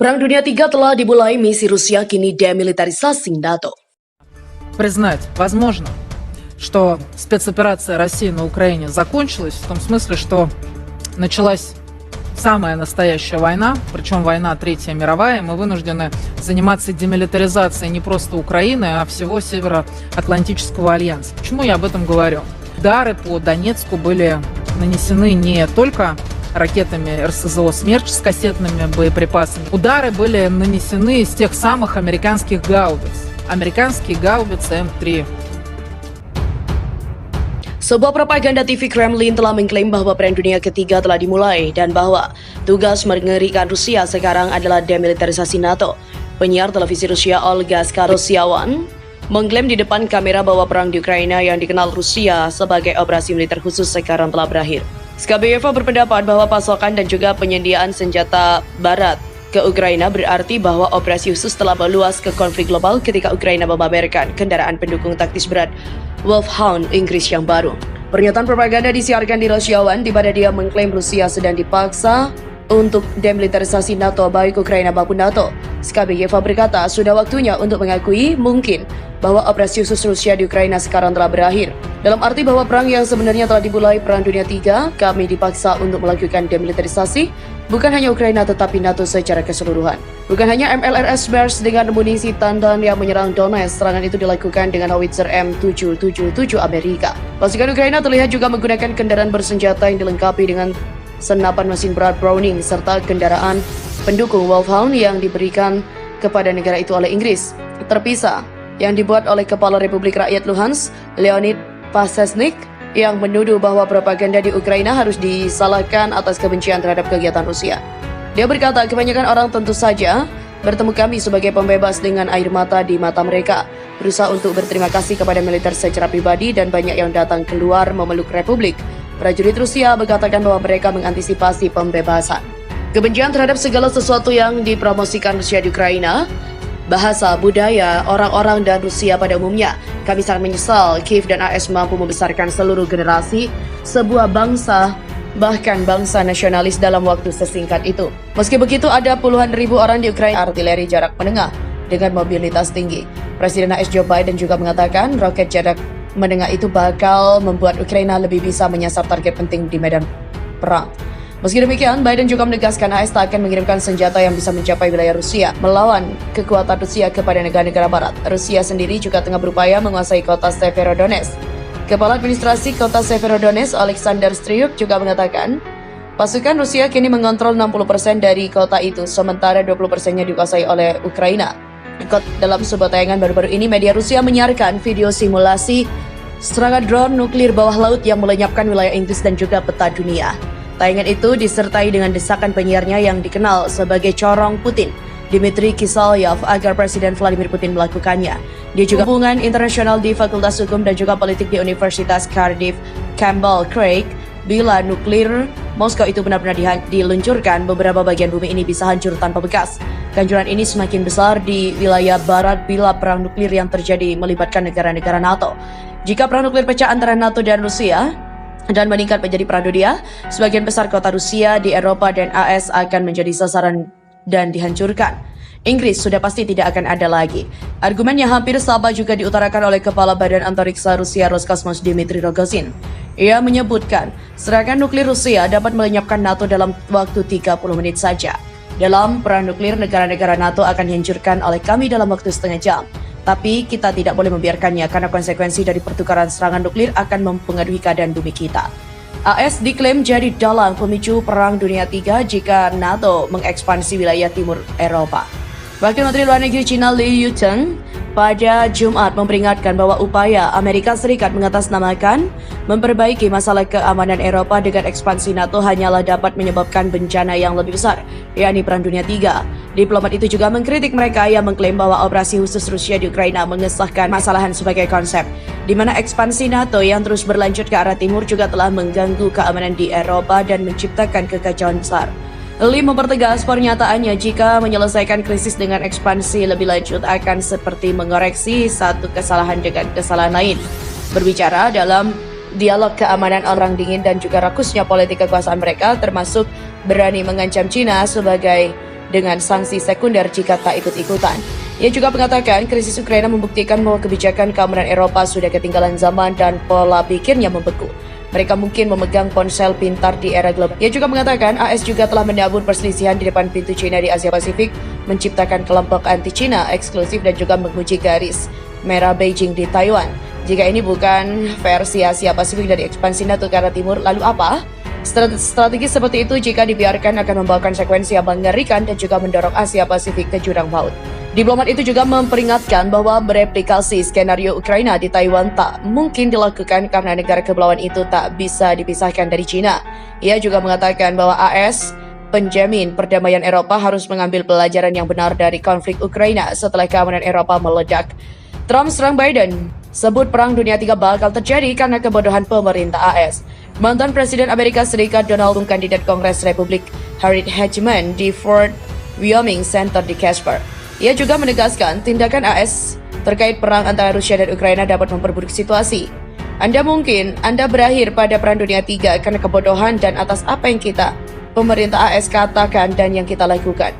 Perang Dunia III telah dimulai, misi Rusia kini demilitarisasi NATO. Признать возможно, что спецоперация России на Украине закончилась, в том смысле, что началась самая настоящая война, причем война Третья мировая, и мы вынуждены заниматься демилитаризацией не просто Украины, а всего Североатлантического альянса. Почему я об этом говорю? Удары по Донецку были нанесены не только ракетами РСЗО «Смерч» с кассетными боеприпасами. Удары были нанесены из тех самых американских гаубиц. Amerikanskие гаубицы М3. Sebuah propaganda TV Kremlin telah mengklaim bahwa Perang Dunia Ketiga telah dimulai dan bahwa tugas mengerikan Rusia sekarang adalah demilitarisasi NATO. Penyiar televisi Rusia Olga Skharosyawan mengklaim di depan kamera bahwa perang di Ukraina yang dikenal Rusia sebagai operasi militer khusus sekarang telah berakhir. Skabayeva berpendapat bahwa pasokan dan juga penyediaan senjata barat ke Ukraina berarti bahwa operasi khusus telah meluas ke konflik global ketika Ukraina memamerkan kendaraan pendukung taktis berat Wolfhound Inggris yang baru. Pernyataan propaganda disiarkan di Rosyawan di mana dia mengklaim Rusia sedang dipaksa untuk demilitarisasi NATO baik Ukraina maupun NATO. Skabayeva berkata sudah waktunya untuk mengakui mungkin bahwa operasi khusus Rusia di Ukraina sekarang telah berakhir. Dalam arti bahwa perang yang sebenarnya telah dimulai Perang Dunia III, kami dipaksa untuk melakukan demilitarisasi, bukan hanya Ukraina tetapi NATO secara keseluruhan. Bukan hanya MLRS Merz dengan amunisi tandan yang menyerang Donetsk, serangan itu dilakukan dengan howitzer M777 Amerika. Pasukan Ukraina terlihat juga menggunakan kendaraan bersenjata yang dilengkapi dengan senapan mesin berat Browning serta kendaraan pendukung Wolfhound yang diberikan kepada negara itu oleh Inggris. Terpisah, yang dibuat oleh Kepala Republik Rakyat Luhansk, Leonid Pasesnik, yang menuduh bahwa propaganda di Ukraina harus disalahkan atas kebencian terhadap kegiatan Rusia. Dia berkata kebanyakan orang tentu saja bertemu kami sebagai pembebas dengan air mata di mata mereka, berusaha untuk berterima kasih kepada militer secara pribadi dan banyak yang datang keluar memeluk Republik. Prajurit Rusia mengatakan bahwa mereka mengantisipasi pembebasan. Kebencian terhadap segala sesuatu yang dipromosikan Rusia di Ukraina, bahasa, budaya, orang-orang dan Rusia pada umumnya. Kami sangat menyesal Kiev dan AS mampu membesarkan seluruh generasi sebuah bangsa, bahkan bangsa nasionalis dalam waktu sesingkat itu. Meski begitu, ada puluhan ribu orang di Ukraina artileri jarak menengah dengan mobilitas tinggi. Presiden AS Joe Biden juga mengatakan roket jarak menengah itu bakal membuat Ukraina lebih bisa menyasar target penting di medan perang. Meski demikian, Biden juga menegaskan AS tak akan mengirimkan senjata yang bisa mencapai wilayah Rusia melawan kekuatan Rusia kepada negara-negara barat. Rusia sendiri juga tengah berupaya menguasai kota Severodonetsk. Kepala Administrasi Kota Severodonetsk, Alexander Stryuk, juga mengatakan pasukan Rusia kini mengontrol 60% dari kota itu, sementara 20%-nya dikuasai oleh Ukraina. Dalam sebuah tayangan baru-baru ini, media Rusia menyiarkan video simulasi serangan drone nuklir bawah laut yang melenyapkan wilayah Inggris dan juga peta dunia. Tayangan itu disertai dengan desakan penyiarnya yang dikenal sebagai corong Putin, Dmitry Kiselyev, agar Presiden Vladimir Putin melakukannya. Dia juga hubungan internasional di Fakultas Hukum dan juga Politik di Universitas Cardiff, Campbell Craig, bila nuklir Moskow itu benar-benar diluncurkan, beberapa bagian bumi ini bisa hancur tanpa bekas. Kehancuran ini semakin besar di wilayah barat bila perang nuklir yang terjadi melibatkan negara-negara NATO. Jika perang nuklir pecah antara NATO dan Rusia dan meningkat menjadi perang dunia, sebagian besar kota Rusia di Eropa dan AS akan menjadi sasaran dan dihancurkan. Inggris sudah pasti tidak akan ada lagi. Argumen yang hampir sama juga diutarakan oleh Kepala Badan Antariksa Rusia Roskosmos Dmitry Rogozin. Ia menyebutkan serangan nuklir Rusia dapat melenyapkan NATO dalam waktu 30 menit saja. Dalam perang nuklir, negara-negara NATO akan dihancurkan oleh kami dalam waktu setengah jam. Tapi kita tidak boleh membiarkannya karena konsekuensi dari pertukaran serangan nuklir akan mempengaruhi keadaan bumi kita. AS diklaim jadi dalang pemicu Perang Dunia III jika NATO mengekspansi wilayah timur Eropa. Wakil Menteri Luar Negeri China Li Yucheng pada Jumat memperingatkan bahwa upaya Amerika Serikat mengatasnamakan memperbaiki masalah keamanan Eropa dengan ekspansi NATO hanyalah dapat menyebabkan bencana yang lebih besar, yakni Perang Dunia III. Diplomat itu juga mengkritik mereka yang mengklaim bahwa operasi khusus Rusia di Ukraina mengesahkan masalahan sebagai konsep, di mana ekspansi NATO yang terus berlanjut ke arah timur juga telah mengganggu keamanan di Eropa dan menciptakan kekacauan besar. Li mempertegas pernyataannya jika menyelesaikan krisis dengan ekspansi lebih lanjut akan seperti mengoreksi satu kesalahan dengan kesalahan lain. Berbicara dalam dialog keamanan orang dingin dan juga rakusnya politik kekuasaan mereka, termasuk berani mengancam China sebagai dengan sanksi sekunder jika tak ikut-ikutan. Ia juga mengatakan krisis Ukraina membuktikan bahwa kebijakan keamanan Eropa sudah ketinggalan zaman dan pola pikirnya membeku. Mereka mungkin memegang ponsel pintar di era global. Ia juga mengatakan AS juga telah menabur perselisihan di depan pintu China di Asia Pasifik, menciptakan kelompok anti-China eksklusif dan juga menguji garis merah Beijing di Taiwan. Jika ini bukan versi Asia Pasifik dari ekspansi NATO ke arah timur, lalu apa? Strategi seperti itu jika dibiarkan akan membawa konsekuensi yang mengerikan dan juga mendorong Asia Pasifik ke jurang maut. Diplomat itu juga memperingatkan bahwa mereplikasi skenario Ukraina di Taiwan tak mungkin dilakukan karena negara kepulauan itu tak bisa dipisahkan dari China. Ia juga mengatakan bahwa AS, penjamin perdamaian Eropa, harus mengambil pelajaran yang benar dari konflik Ukraina setelah keamanan Eropa meledak. Trump serang Biden, sebut Perang Dunia III bakal terjadi karena kebodohan pemerintah AS. Mantan Presiden Amerika Serikat Donald Trump, kandidat Kongres Republik Harriet Hedgeman di Fort Wyoming Center di Casper. Ia juga menegaskan tindakan AS terkait perang antara Rusia dan Ukraina dapat memperburuk situasi. Anda berakhir pada Perang Dunia III karena kebodohan dan atas apa yang pemerintah AS katakan dan yang kita lakukan.